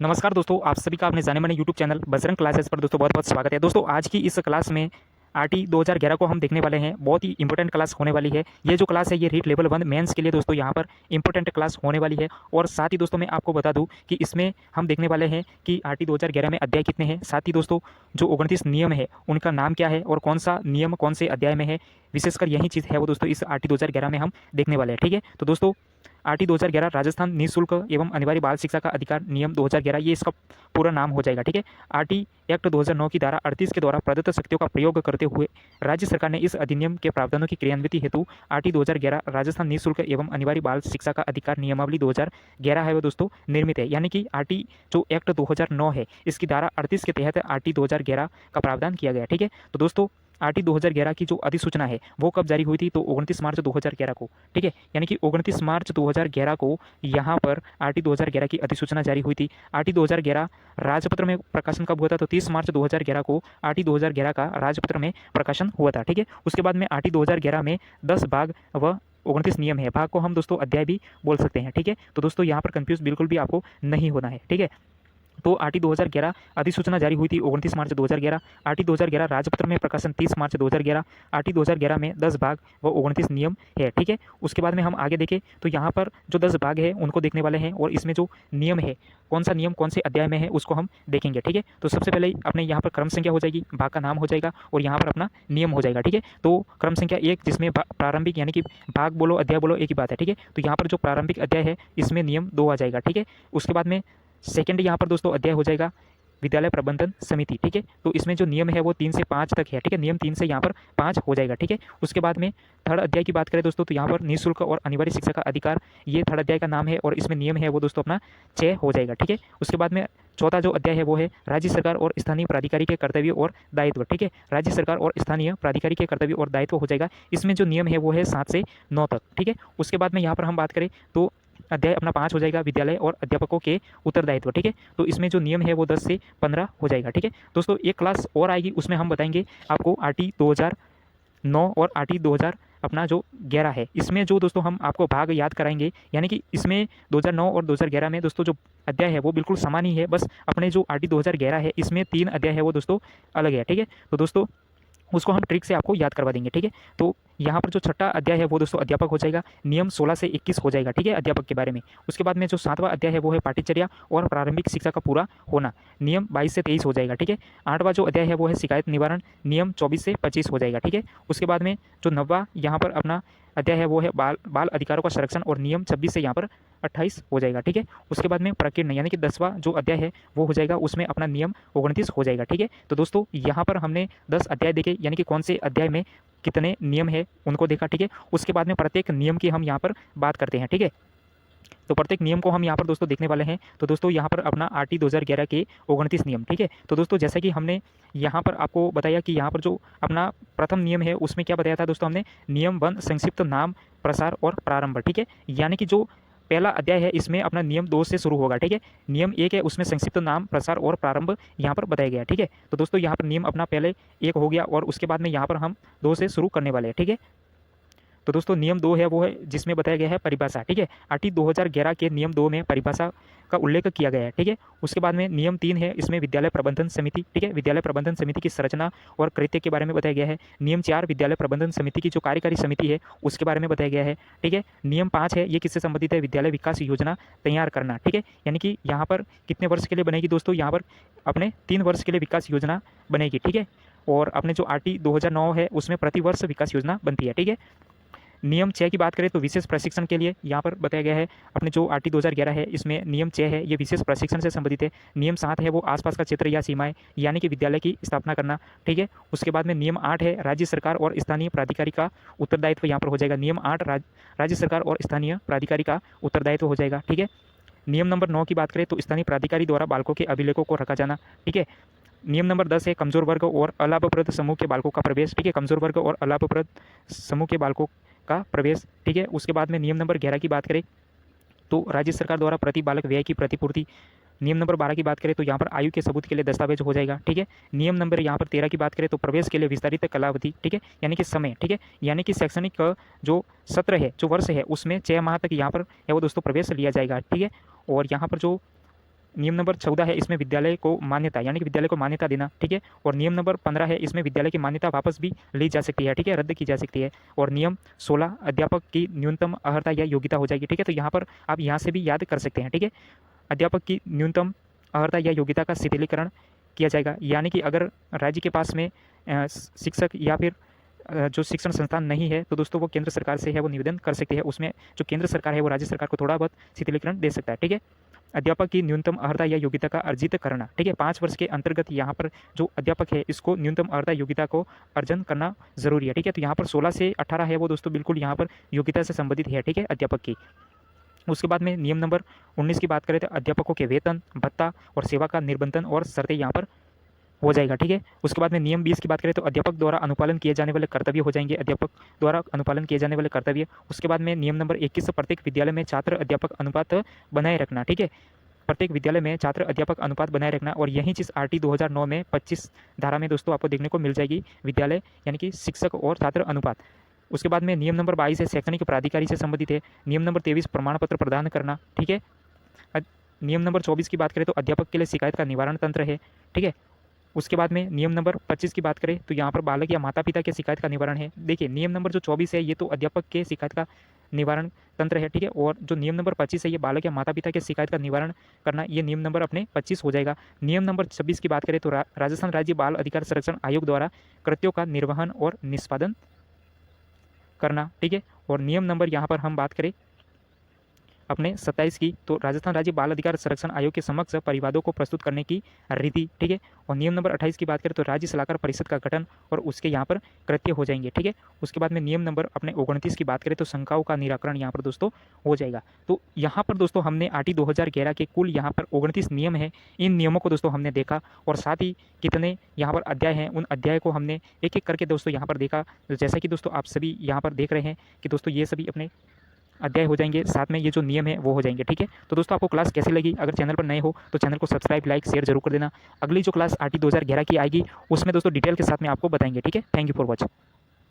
नमस्कार दोस्तों, आप सभी का अपने जाने माने यूट्यूब चैनल बजरंग क्लासेस पर दोस्तों बहुत-बहुत स्वागत है। दोस्तों आज की इस क्लास में आरटी 2011 को हम देखने वाले हैं। बहुत ही इंपॉर्टेंट क्लास होने वाली है। ये जो क्लास है ये रीट लेवल 1 मेंस के लिए दोस्तों यहाँ पर इंपॉर्टेंट क्लास होने वाली है। और साथ ही दोस्तों मैं आपको बता दूं कि इसमें हम देखने वाले हैं कि आरटी 2011 में अध्याय कितने हैं। साथ ही दोस्तों जो 29 नियम है उनका नाम क्या है और कौन सा नियम कौन से अध्याय में है, विशेषकर यही चीज़ है वो दोस्तों इस आरटी 2011 में हम देखने वाले हैं। ठीक है, तो दोस्तों आरटी 2011 राजस्थान निःशुल्क एवं अनिवार्य बाल शिक्षा का अधिकार नियम 2011 ये इसका पूरा नाम हो जाएगा। ठीक है, आरटी एक्ट 2009 की धारा 38 के द्वारा प्रदत्त शक्तियों का प्रयोग करते हुए राज्य सरकार ने इस अधिनियम के प्रावधानों की क्रियान्विति हेतु आरटी 2011 राजस्थान निःशुल्क एवं अनिवार्य बाल शिक्षा का अधिकार नियमावली 2011 है वो दोस्तों निर्मित है। यानी कि आरटी जो एक्ट 2009 है इसकी धारा 38 के तहत आरटी 2011 का प्रावधान किया गया। ठीक है, तो दोस्तों आरटी 2011 की जो अधिसूचना है वो कब जारी हुई थी, तो 29 मार्च 2011 को। ठीक है, यानी कि 29 मार्च 2011 को यहाँ पर आरटी 2011 की अधिसूचना जारी हुई थी। आरटी 2011 राजपत्र में प्रकाशन कब हुआ था, तो 30 मार्च 2011 को आरटी 2011 का राजपत्र में प्रकाशन हुआ था। ठीक है, उसके बाद में आरटी 2011 में 10 भाग व 29 नियम है। भाग को हम दोस्तों अध्याय भी बोल सकते हैं। ठीक है, तो दोस्तों यहाँ पर कंफ्यूज बिल्कुल भी आपको नहीं होना है। ठीक है, तो आरटी 2011 अधिसूचना जारी हुई थी 29 मार्च 2011। आरटी 2011 राजपत्र में प्रकाशन 30 मार्च 2011। आरटी 2011 में 10 भाग व 29 नियम है। ठीक है, उसके बाद में हम आगे देखें तो यहाँ पर जो 10 भाग है उनको देखने वाले हैं और इसमें जो नियम है कौन सा नियम कौन से अध्याय में है उसको हम देखेंगे। ठीक है, तो सबसे पहले अपने यहाँ पर क्रम संख्या हो जाएगी, भाग का नाम हो जाएगा और यहाँ पर अपना नियम हो जाएगा। ठीक है, तो क्रम संख्या 1 जिसमें प्रारंभिक यानी कि भाग बोलो अध्याय बोलो एक ही बात है। ठीक है, तो यहाँ पर जो प्रारंभिक अध्याय है इसमें नियम 2 आ जाएगा। ठीक है, उसके बाद में सेकंड यहाँ पर दोस्तों अध्याय हो जाएगा विद्यालय प्रबंधन समिति। ठीक है, तो इसमें जो नियम है वो 3 से 5 तक है। ठीक है, नियम 3 से यहाँ पर 5 हो जाएगा। ठीक है, उसके बाद में थर्ड अध्याय की बात करें दोस्तों तो यहाँ पर निःशुल्क और अनिवार्य शिक्षा का अधिकार, ये थर्ड अध्याय का नाम है और इसमें नियम है वो दोस्तों अपना 6 हो जाएगा। ठीक है, उसके बाद में चौथा जो अध्याय है वो है राज्य सरकार और स्थानीय प्राधिकारी के कर्तव्य और दायित्व। ठीक है, राज्य सरकार और स्थानीय प्राधिकारी के कर्तव्य और दायित्व हो जाएगा। इसमें जो नियम है वो है 7 से 9 तक। ठीक है, उसके बाद में यहाँ पर हम बात करें तो अध्याय अपना 5 हो जाएगा विद्यालय और अध्यापकों के उत्तरदायित्व। ठीक है, तो इसमें जो नियम है वो 10 से 15 हो जाएगा। ठीक है, दोस्तों एक क्लास और आएगी उसमें हम बताएंगे आपको आरटी 2009 और आरटी 2000 अपना जो 11 है इसमें जो दोस्तों हम आपको भाग याद कराएंगे। यानी कि इसमें 2009 और 2011 में दोस्तों जो अध्याय है वो बिल्कुल समान ही है, बस अपने जो आरटी 2011 है इसमें 3 अध्याय है वो दोस्तों अलग है। ठीक है, तो दोस्तों उसको हम ट्रिक से आपको याद करवा देंगे। ठीक है, तो यहाँ पर जो छठा अध्याय है वो दोस्तों अध्यापक हो जाएगा, नियम 16 से 21 हो जाएगा। ठीक है, अध्यापक के बारे में। उसके बाद में जो 7वां अध्याय है वो है पाठ्यचर्या और प्रारंभिक शिक्षा का पूरा होना, नियम 22 से 23 हो जाएगा। ठीक है, 8वां जो अध्याय है वो है शिकायत निवारण, नियम 24 से 25 हो जाएगा। ठीक है, उसके बाद में जो 9वां यहाँ पर अपना अध्याय है वो है बाल अधिकारों का संरक्षण और नियम 26 से यहाँ पर 28 हो जाएगा। ठीक है, उसके बाद में प्रकीर्ण यानी कि 10वां जो अध्याय है वो हो जाएगा, उसमें अपना नियम 29 हो जाएगा। ठीक है, तो दोस्तों यहाँ पर हमने 10 अध्याय देखे यानी कि कौन से अध्याय में कितने नियम है उनको देखा। ठीक है, उसके बाद में प्रत्येक नियम की हम यहाँ पर बात करते हैं। ठीक है, तो प्रत्येक नियम को हम यहाँ पर दोस्तों देखने वाले हैं। तो दोस्तों यहाँ पर अपना आरटी 2011 के 29 नियम। ठीक है, तो दोस्तों जैसा कि हमने यहाँ पर आपको बताया कि यहाँ पर जो अपना प्रथम नियम है उसमें क्या बताया था दोस्तों हमने, नियम 1 संक्षिप्त नाम प्रसार और प्रारंभ। ठीक है, यानी कि जो पहला अध्याय है इसमें अपना नियम 2 से शुरू होगा। ठीक है, नियम 1 है उसमें संक्षिप्त नाम प्रसार और प्रारंभ यहाँ पर बताया गया है। ठीक है, तो दोस्तों यहाँ पर नियम अपना पहले 1 हो गया और उसके बाद में यहाँ पर हम 2 से शुरू करने वाले हैं। ठीक है, तो दोस्तों नियम 2 है वो है जिसमें बताया गया है परिभाषा। ठीक है, आरटी 2011 के नियम 2 में परिभाषा का उल्लेख किया गया है। ठीक है, उसके बाद में नियम 3 है इसमें विद्यालय प्रबंधन समिति। ठीक है, विद्यालय प्रबंधन समिति की संरचना और कृत्य के बारे में बताया गया है। नियम 4 विद्यालय प्रबंधन समिति की जो कार्यकारी समिति है उसके बारे में बताया गया है। ठीक है, नियम 5 है ये किससे संबंधित है, विद्यालय विकास योजना तैयार करना। ठीक है, यानी कि यहाँ पर कितने वर्ष के लिए बनेगी दोस्तों, यहाँ पर अपने 3 वर्ष के लिए विकास योजना बनेगी। ठीक है, और अपने जो आरटी 2009 है उसमें प्रतिवर्ष विकास योजना बनती है। ठीक है, नियम 6 की बात करें तो विशेष प्रशिक्षण के लिए यहाँ पर बताया गया है। अपने जो आरटी 2011 है इसमें नियम 6 है ये विशेष प्रशिक्षण से संबंधित है। नियम 7 है वो आसपास का क्षेत्र या सीमाएं यानी कि विद्यालय की स्थापना करना। ठीक है, उसके बाद में नियम 8 है राज्य सरकार और स्थानीय प्राधिकारी का उत्तरदायित्व यहाँ पर हो जाएगा। नियम 8 राज्य सरकार और स्थानीय प्राधिकारी का उत्तरदायित्व हो जाएगा। ठीक है, नियम नंबर 9 की बात करें तो स्थानीय प्राधिकारी द्वारा बालकों के अभिलेखों को रखा जाना। ठीक है, नियम नंबर 10 है कमजोर वर्ग और अलाभप्रद समूह के बालकों का प्रवेश। ठीक है, कमजोर वर्ग और अलाभप्रद समूह के बालकों का प्रवेश। ठीक है, उसके बाद में नियम नंबर 11 की बात करें तो राज्य सरकार द्वारा प्रति बालक व्यय की प्रतिपूर्ति। नियम नंबर 12 की बात करें तो यहाँ पर आयु के सबूत के लिए दस्तावेज हो जाएगा। ठीक है, नियम नंबर यहाँ पर 13 की बात करें तो प्रवेश के लिए विस्तारित कालावधि। ठीक है, यानी कि समय। ठीक है, यानी कि शैक्षणिक जो सत्र है जो वर्ष है उसमें 6 माह तक यहाँ पर है वो दोस्तों प्रवेश लिया जाएगा। ठीक है, और यहाँ पर जो नियम नंबर 14 है, इसमें विद्यालय को मान्यता यानी कि विद्यालय को मान्यता देना, ठीक है। और नियम नंबर 15 है, इसमें विद्यालय की मान्यता वापस भी ली जा सकती है, ठीक है, रद्द की जा सकती है। और नियम 16 अध्यापक की न्यूनतम अर्हता या योग्यता हो जाएगी, ठीक है। तो यहाँ पर आप यहाँ से भी याद कर सकते हैं, ठीक है। अध्यापक की न्यूनतम अर्हता या योग्यता का शिथिलीकरण किया जाएगा, यानी कि अगर राज्य के पास में शिक्षक या फिर जो शिक्षण संस्थान नहीं है तो दोस्तों वो केंद्र सरकार से है वो निवेदन कर सकती है, उसमें जो केंद्र सरकार है वो राज्य सरकार को थोड़ा बहुत शिथिलीकरण दे सकता है, ठीक है। अध्यापक की न्यूनतम अर्हता या योग्यता का अर्जित करना, ठीक है। 5 वर्ष के अंतर्गत यहाँ पर जो अध्यापक है इसको न्यूनतम अर्हता योग्यता को अर्जन करना जरूरी है, ठीक है। तो यहाँ पर 16 से 18 है वो दोस्तों बिल्कुल यहाँ पर योग्यता से संबंधित है, ठीक है, अध्यापक की। उसके बाद में नियम नंबर 19 की बात करें तो अध्यापकों के वेतन, भत्ता और सेवा का निबंधन और शर्तें यहाँ पर हो जाएगा, ठीक है। उसके बाद में नियम 20 की बात करें तो अध्यापक द्वारा अनुपालन किए जाने वाले कर्तव्य हो जाएंगे, अध्यापक द्वारा अनुपालन किए जाने वाले कर्तव्य। उसके बाद में नियम नंबर 21 प्रत्येक विद्यालय में छात्र अध्यापक अनुपात बनाए रखना, ठीक है। प्रत्येक विद्यालय में छात्र अध्यापक अनुपात बनाए रखना, और यही चीज़ आरटी 2009 में 25 धारा में दोस्तों आपको देखने को मिल जाएगी, विद्यालय यानी कि शिक्षक और छात्र अनुपात। उसके बाद में नियम नंबर 22 है शैक्षणिक प्राधिकारी से संबंधित है। नियम नंबर 23 प्रमाण पत्र प्रदान करना, ठीक है। नियम नंबर 24 की बात करें तो अध्यापक के लिए शिकायत का निवारण तंत्र है, ठीक है। उसके बाद में नियम नंबर 25 की बात करें तो यहाँ पर बालक या माता पिता के शिकायत का निवारण है। देखिए नियम नंबर जो 24 है ये तो अध्यापक के शिकायत का निवारण तंत्र है, ठीक है। और जो नियम नंबर 25 है ये बालक या माता पिता के शिकायत का निवारण करना, ये नियम नंबर अपने 25 हो जाएगा। नियम नंबर 26 की बात करें तो राजस्थान राज्य बाल अधिकार संरक्षण आयोग द्वारा कृत्यों का निर्वहन और निष्पादन करना, ठीक है। और नियम नंबर यहाँ पर हम बात करें अपने 27 की तो राजस्थान राज्य बाल अधिकार संरक्षण आयोग के समक्ष परिवादों को प्रस्तुत करने की रीति, ठीक है। और नियम नंबर 28 की बात करें तो राज्य सलाहकार परिषद का गठन और उसके यहाँ पर कृत्य हो जाएंगे, ठीक है। उसके बाद में नियम नंबर अपने 29 की बात करें तो शंकाओं का निराकरण यहाँ पर दोस्तों हो जाएगा। तो यहाँ पर दोस्तों हमने आरटी 2011 के कुल यहाँ पर 29 नियम है, इन नियमों को दोस्तों हमने देखा, और साथ ही कितने यहाँ पर अध्याय हैं उन अध्याय को हमने एक एक करके दोस्तों यहाँ पर देखा। जैसा कि दोस्तों आप सभी यहाँ पर देख रहे हैं कि दोस्तों ये सभी अपने अध्याय हो जाएंगे, साथ में ये जो नियम है वो हो जाएंगे, ठीक है। तो दोस्तों आपको क्लास कैसी लगी? अगर चैनल पर नए हो तो चैनल को सब्सक्राइब, लाइक, शेयर जरूर कर देना। अगली जो क्लास आरटी 2011 की आएगी उसमें दोस्तों डिटेल के साथ में आपको बताएंगे, ठीक है। Thank you for watching.